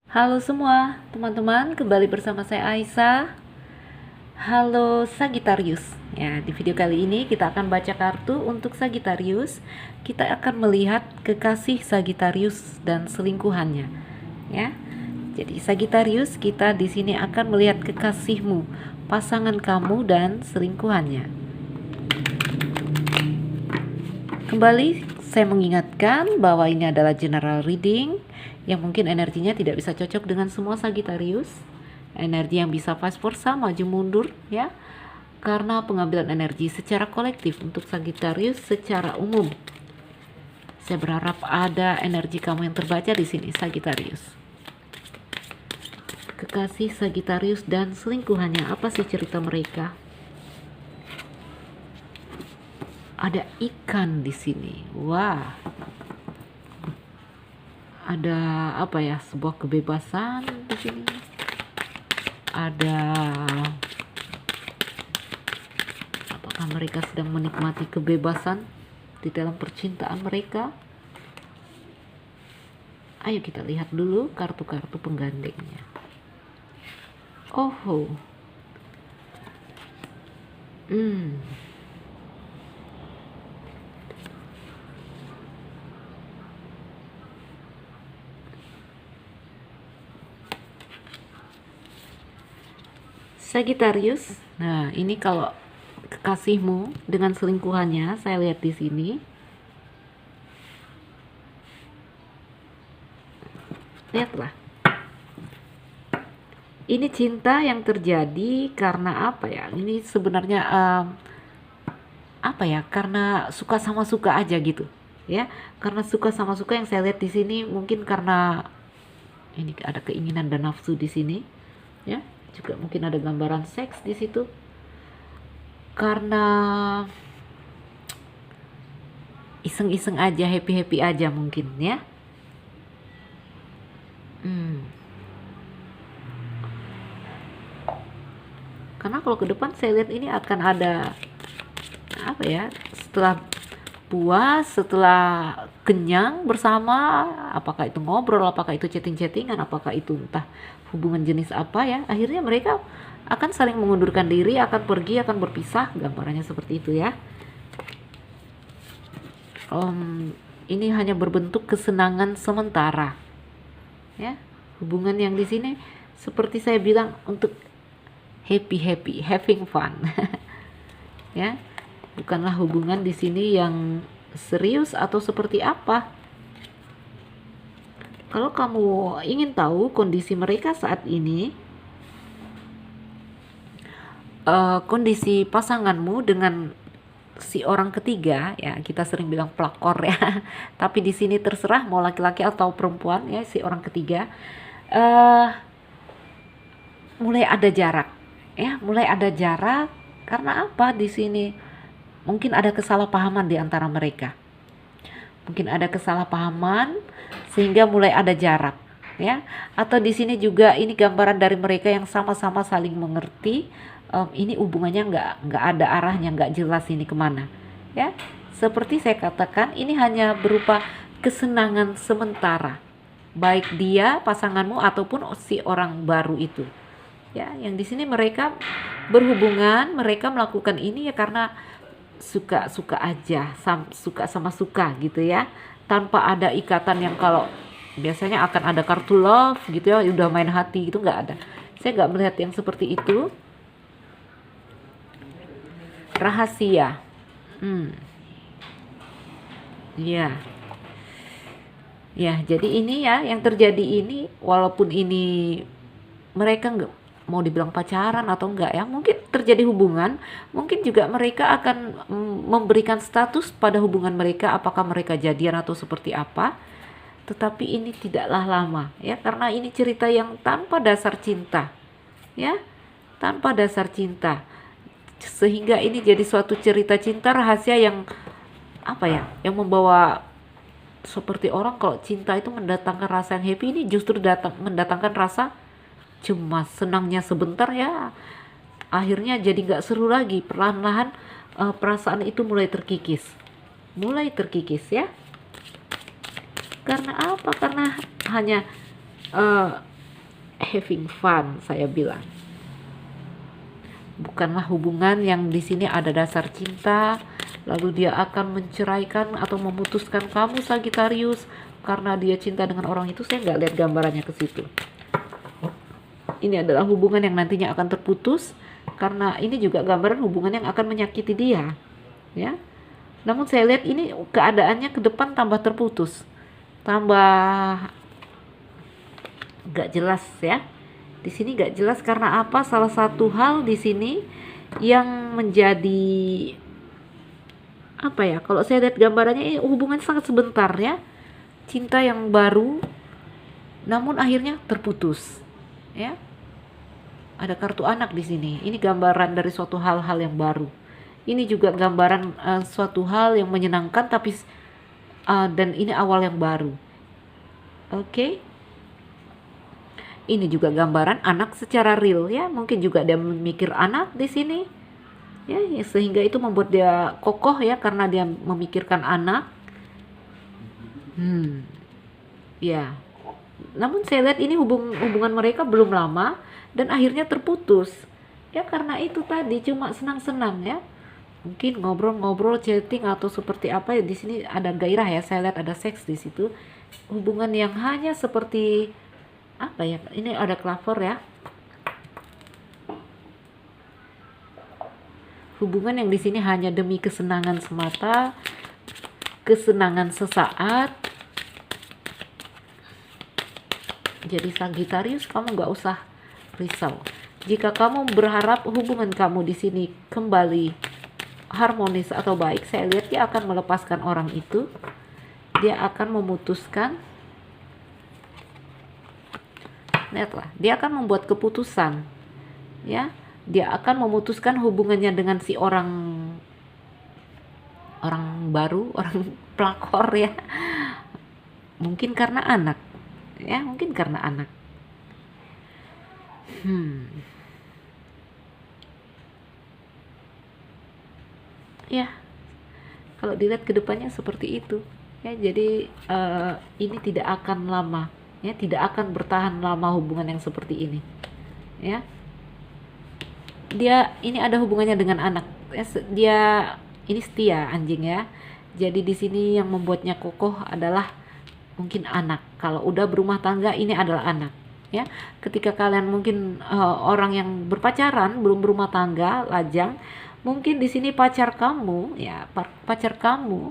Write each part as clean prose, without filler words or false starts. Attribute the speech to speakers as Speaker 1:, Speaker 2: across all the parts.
Speaker 1: Halo semua teman-teman, kembali bersama saya Aisyah. Halo Sagittarius. Ya, di video kali ini kita akan baca kartu untuk Sagittarius. Kita akan melihat kekasih Sagittarius dan selingkuhannya. Ya. Jadi Sagittarius, kita di sini akan melihat kekasihmu, pasangan kamu dan selingkuhannya. Kembali saya mengingatkan bahwa ini adalah general reading yang mungkin energinya tidak bisa cocok dengan semua Sagittarius. Energi yang bisa vice versa, maju mundur ya. Karena pengambilan energi secara kolektif untuk Sagittarius secara umum. Saya berharap ada energi kamu yang terbaca di sini Sagittarius. Kekasih Sagittarius dan selingkuhannya, apa sih cerita mereka? Ada ikan di sini. Wah. Ada apa ya? Sebuah kebebasan di sini. Ada, apakah mereka sedang menikmati kebebasan di dalam percintaan mereka? Ayo kita lihat dulu kartu-kartu penggandengnya. Oh. Sagittarius. Nah, ini kalau kekasihmu dengan selingkuhannya, saya lihat di sini. Lihatlah. Ini cinta yang terjadi karena apa ya? Ini sebenarnya apa ya? Karena suka sama suka aja gitu, ya. Karena suka sama suka yang saya lihat di sini mungkin karena ini ada keinginan dan nafsu di sini, ya. Juga mungkin ada gambaran seks di situ. Karena iseng-iseng aja, happy-happy aja mungkin ya. Karena kalau ke depan saya lihat ini akan ada apa ya, setelah puas, setelah kenyang bersama, apakah itu ngobrol, apakah itu chatting-chattingan, apakah itu entah hubungan jenis apa ya, akhirnya mereka akan saling mengundurkan diri, akan pergi, akan berpisah, gambarannya seperti itu ya. Ini hanya berbentuk kesenangan sementara ya. Hubungan yang di sini seperti saya bilang untuk happy, having fun. Ya, bukanlah hubungan di sini yang serius atau seperti apa. Kalau kamu ingin tahu kondisi mereka saat ini, kondisi pasanganmu dengan si orang ketiga, ya kita sering bilang pelakor ya, tapi di sini terserah mau laki-laki atau perempuan ya, si orang ketiga mulai ada jarak. Ya, mulai ada jarak karena apa di sini? Mungkin ada kesalahpahaman di antara mereka. Mungkin ada kesalahpahaman sehingga mulai ada jarak, ya. Atau di sini juga ini gambaran dari mereka yang sama-sama saling mengerti. Ini hubungannya nggak ada arahnya, nggak jelas ini kemana, ya. Seperti saya katakan, ini hanya berupa kesenangan sementara, baik dia pasanganmu ataupun si orang baru itu. Ya, yang di sini mereka berhubungan, mereka melakukan ini ya karena suka-suka aja, suka sama suka gitu ya, tanpa ada ikatan yang kalau biasanya akan ada kartu love gitu ya, udah main hati gitu, nggak ada. Saya nggak melihat yang seperti itu. Rahasia, ya, ya. Jadi ini ya yang terjadi ini, walaupun ini mereka nggak mau dibilang pacaran atau enggak ya, mungkin terjadi hubungan, mungkin juga mereka akan memberikan status pada hubungan mereka, apakah mereka jadian atau seperti apa, tetapi ini tidaklah lama ya, karena ini cerita yang tanpa dasar cinta ya, tanpa dasar cinta, sehingga ini jadi suatu cerita cinta rahasia yang apa ya, yang membawa seperti orang kalau cinta itu mendatangkan rasa yang happy, ini justru mendatangkan rasa cemas, senangnya sebentar ya, akhirnya jadi gak seru lagi, perlahan-lahan perasaan itu mulai terkikis ya. Karena apa? Karena hanya having fun, saya bilang. Bukanlah hubungan yang di sini ada dasar cinta, lalu dia akan menceraikan atau memutuskan kamu Sagittarius karena dia cinta dengan orang itu. Saya nggak lihat gambarannya ke situ. Ini adalah hubungan yang nantinya akan terputus, karena ini juga gambaran hubungan yang akan menyakiti dia, ya. Namun saya lihat ini keadaannya ke depan tambah terputus, tambah gak jelas ya. Di sini gak jelas karena apa? Salah satu hal di sini yang menjadi apa ya? Kalau saya lihat gambarannya ini hubungan sangat sebentar ya. Cinta yang baru namun akhirnya terputus. Ya. Ada kartu anak di sini. Ini gambaran dari suatu hal-hal yang baru. Ini juga gambaran suatu hal yang menyenangkan tapi dan ini awal yang baru. Oke. Ini juga gambaran anak secara real ya. Mungkin juga dia memikir anak di sini. Ya, sehingga itu membuat dia kokoh ya karena dia memikirkan anak. Ya. Namun saya lihat ini hubungan mereka belum lama dan akhirnya terputus. Ya karena itu tadi cuma senang-senang ya. Mungkin ngobrol-ngobrol, chatting atau seperti apa ya, di sini ada gairah ya. Saya lihat ada seks di situ. Hubungan yang hanya seperti apa ya? Ini ada klaver ya. Hubungan yang di sini hanya demi kesenangan semata, kesenangan sesaat. Jadi Sagittarius, kamu nggak usah risau. Jika kamu berharap hubungan kamu di sini kembali harmonis atau baik, saya lihat dia akan melepaskan orang itu. Dia akan memutuskan. Lihatlah, dia akan membuat keputusan. Ya, dia akan memutuskan hubungannya dengan si orang baru, orang pelakor ya. Mungkin karena anak. Ya, mungkin karena anak. Ya, kalau dilihat ke depannya seperti itu. Ya, jadi ini tidak akan lama. Ya, tidak akan bertahan lama hubungan yang seperti ini. Ya. Dia ini ada hubungannya dengan anak. Ya, dia ini setia anjing ya. Jadi di sini yang membuatnya kokoh adalah mungkin anak. Kalau udah berumah tangga ini adalah anak ya. Ketika kalian mungkin orang yang berpacaran belum berumah tangga, lajang, mungkin di sini pacar kamu ya, pacar kamu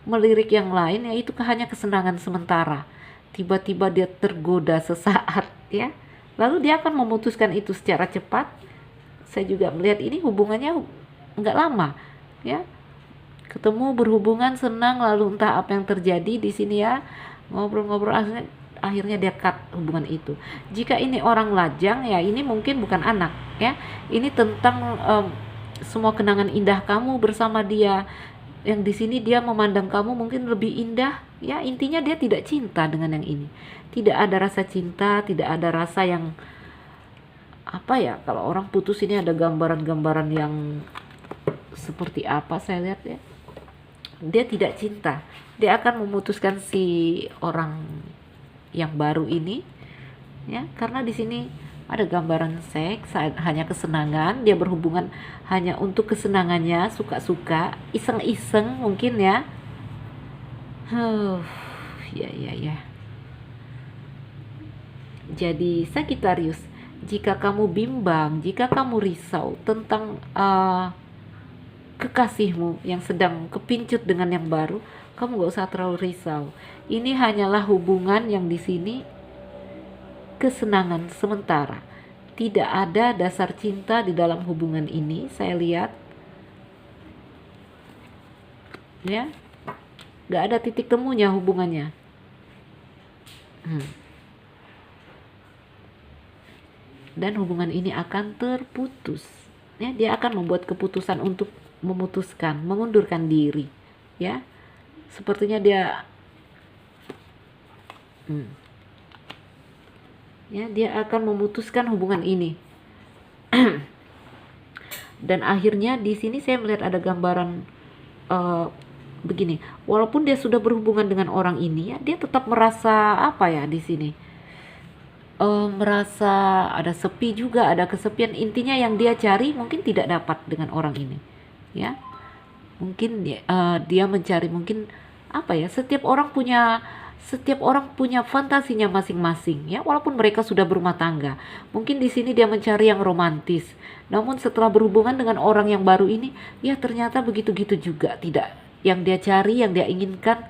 Speaker 1: melirik yang lain ya, itu hanya kesenangan sementara. Tiba-tiba dia tergoda sesaat ya. Lalu dia akan memutuskan itu secara cepat. Saya juga melihat ini hubungannya enggak lama ya. Ketemu, berhubungan, senang, lalu entah apa yang terjadi di sini ya. Ngobrol-ngobrol akhirnya dia cut hubungan itu. Jika ini orang lajang ya, ini mungkin bukan anak ya. Ini tentang semua kenangan indah kamu bersama dia. Yang di sini dia memandang kamu mungkin lebih indah ya. Intinya dia tidak cinta dengan yang ini. Tidak ada rasa cinta, tidak ada rasa yang apa ya, kalau orang putus ini ada gambaran-gambaran yang seperti apa saya lihat ya. Dia tidak cinta. Dia akan memutuskan si orang yang baru ini ya, karena di sini ada gambaran seks, hanya kesenangan, dia berhubungan hanya untuk kesenangannya, suka-suka, iseng-iseng mungkin ya. Ya. Jadi Sagittarius, jika kamu bimbang, jika kamu risau tentang kekasihmu yang sedang kepincut dengan yang baru, kamu gak usah terlalu risau. Ini hanyalah hubungan yang di sini kesenangan sementara. Tidak ada dasar cinta di dalam hubungan ini, saya lihat. Ya, gak ada titik temunya hubungannya. Dan hubungan ini akan terputus. Ya, dia akan membuat keputusan untuk memutuskan, mengundurkan diri. Ya. Sepertinya dia dia akan memutuskan hubungan ini. Dan akhirnya di sini saya melihat ada gambaran begini, walaupun dia sudah berhubungan dengan orang ini ya, dia tetap merasa apa ya di sini, merasa ada sepi juga, ada kesepian. Intinya yang dia cari mungkin tidak dapat dengan orang ini, ya. Mungkin dia mencari, mungkin apa ya, setiap orang punya fantasinya masing-masing, ya, walaupun mereka sudah berumah tangga. Mungkin di sini dia mencari yang romantis, namun setelah berhubungan dengan orang yang baru ini, ya ternyata begitu-gitu juga, tidak yang dia cari, yang dia inginkan,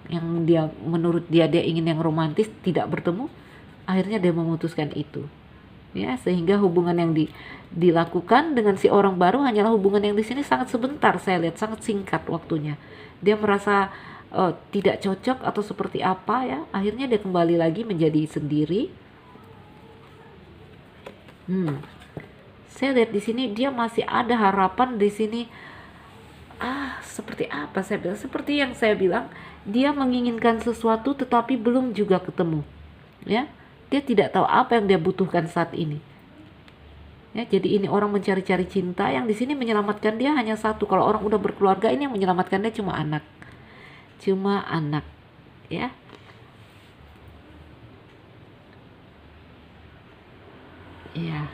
Speaker 1: yang dia menurut dia ingin yang romantis tidak bertemu. Akhirnya dia memutuskan itu, ya, sehingga hubungan yang dilakukan dengan si orang baru hanyalah hubungan yang di sini sangat sebentar, saya lihat sangat singkat waktunya. Dia merasa tidak cocok atau seperti apa, ya, akhirnya dia kembali lagi menjadi sendiri. Saya lihat di sini dia masih ada harapan di sini. Seperti apa saya bilang? Seperti yang saya bilang, dia menginginkan sesuatu tetapi belum juga ketemu, ya. Dia tidak tahu apa yang dia butuhkan saat ini. Ya, jadi ini orang mencari-cari cinta, yang di sini menyelamatkan dia hanya satu. Kalau orang udah berkeluarga, ini yang menyelamatkan dia cuma anak. Cuma anak, ya. Ya.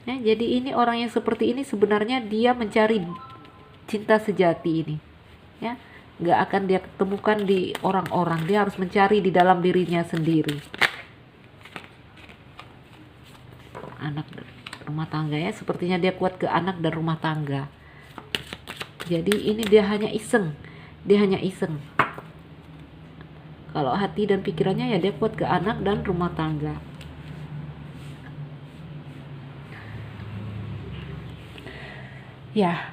Speaker 1: Ya, jadi ini orang yang seperti ini sebenarnya dia mencari cinta sejati ini, ya. Nggak akan dia ketemukan di orang-orang, dia harus mencari di dalam dirinya sendiri. Anak rumah tangga, ya, sepertinya dia kuat ke anak dan rumah tangga. Jadi ini dia hanya iseng, kalau hati dan pikirannya, ya, dia kuat ke anak dan rumah tangga. Ya,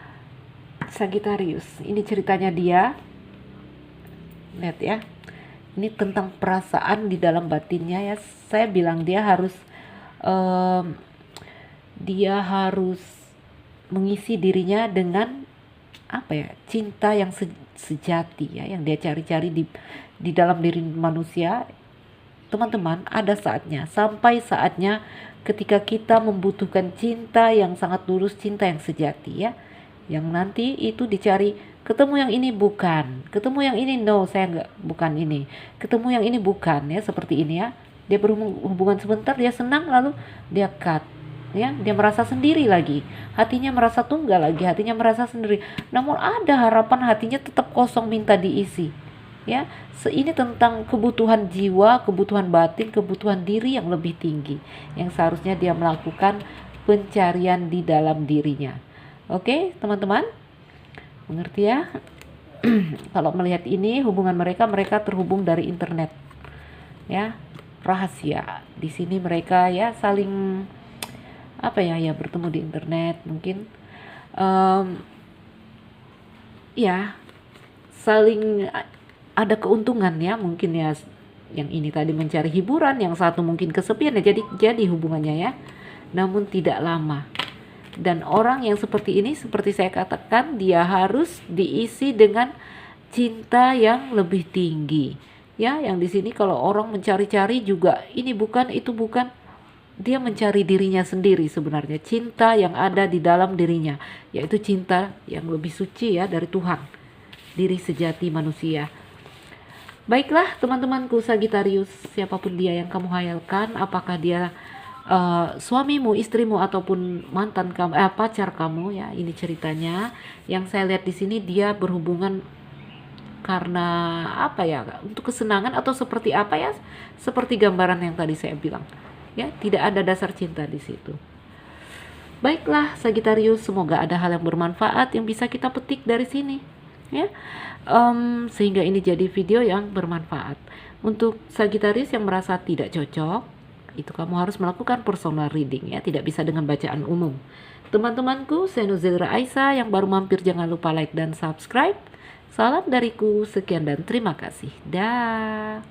Speaker 1: Sagittarius, ini ceritanya dia. Lihat, ya, ini tentang perasaan di dalam batinnya, ya. Saya bilang dia harus mengisi dirinya dengan apa, ya, cinta yang sejati, ya, yang dia cari-cari di dalam diri manusia. Teman-teman, ada saatnya, sampai saatnya ketika kita membutuhkan cinta yang sangat tulus, cinta yang sejati, ya, yang nanti itu dicari. Ketemu yang ini bukan, ketemu yang ini no, saya nggak, bukan ini, ketemu yang ini bukan, ya, seperti ini, ya. Dia berhubungan sebentar, dia senang, lalu dia cut, ya. Dia merasa sendiri lagi, hatinya merasa tunggal lagi, hatinya merasa sendiri. Namun ada harapan, hatinya tetap kosong, minta diisi, ya. Ini tentang kebutuhan jiwa, kebutuhan batin, kebutuhan diri yang lebih tinggi, yang seharusnya dia melakukan pencarian di dalam dirinya. Oke, teman-teman, mengerti, ya? Kalau melihat ini hubungan mereka terhubung dari internet, ya, rahasia. Di sini mereka, ya, saling apa, ya, bertemu di internet, mungkin ya, saling ada keuntungan, ya, mungkin, ya. Yang ini tadi mencari hiburan, yang satu mungkin kesepian, ya, jadi hubungannya, ya, namun tidak lama. Dan orang yang seperti ini, seperti saya katakan, dia harus diisi dengan cinta yang lebih tinggi, ya. Yang di sini kalau orang mencari-cari juga, ini bukan, itu bukan, dia mencari dirinya sendiri sebenarnya, cinta yang ada di dalam dirinya, yaitu cinta yang lebih suci, ya, dari Tuhan, diri sejati manusia. Baiklah, teman-temanku Sagittarius, siapapun dia yang kamu hayalkan, apakah dia suamimu, istrimu, ataupun mantan kamu, pacar kamu, ya, ini ceritanya. Yang saya lihat di sini dia berhubungan karena apa, ya, untuk kesenangan atau seperti apa, ya, seperti gambaran yang tadi saya bilang, ya, tidak ada dasar cinta di situ. Baiklah Sagittarius, semoga ada hal yang bermanfaat yang bisa kita petik dari sini, ya, sehingga ini jadi video yang bermanfaat. Untuk Sagittarius yang merasa tidak cocok, itu kamu harus melakukan personal reading, ya, tidak bisa dengan bacaan umum. Teman-temanku, saya Nuzilra Aisyah, yang baru mampir jangan lupa like dan subscribe. Salam dariku, sekian dan terima kasih. Dah.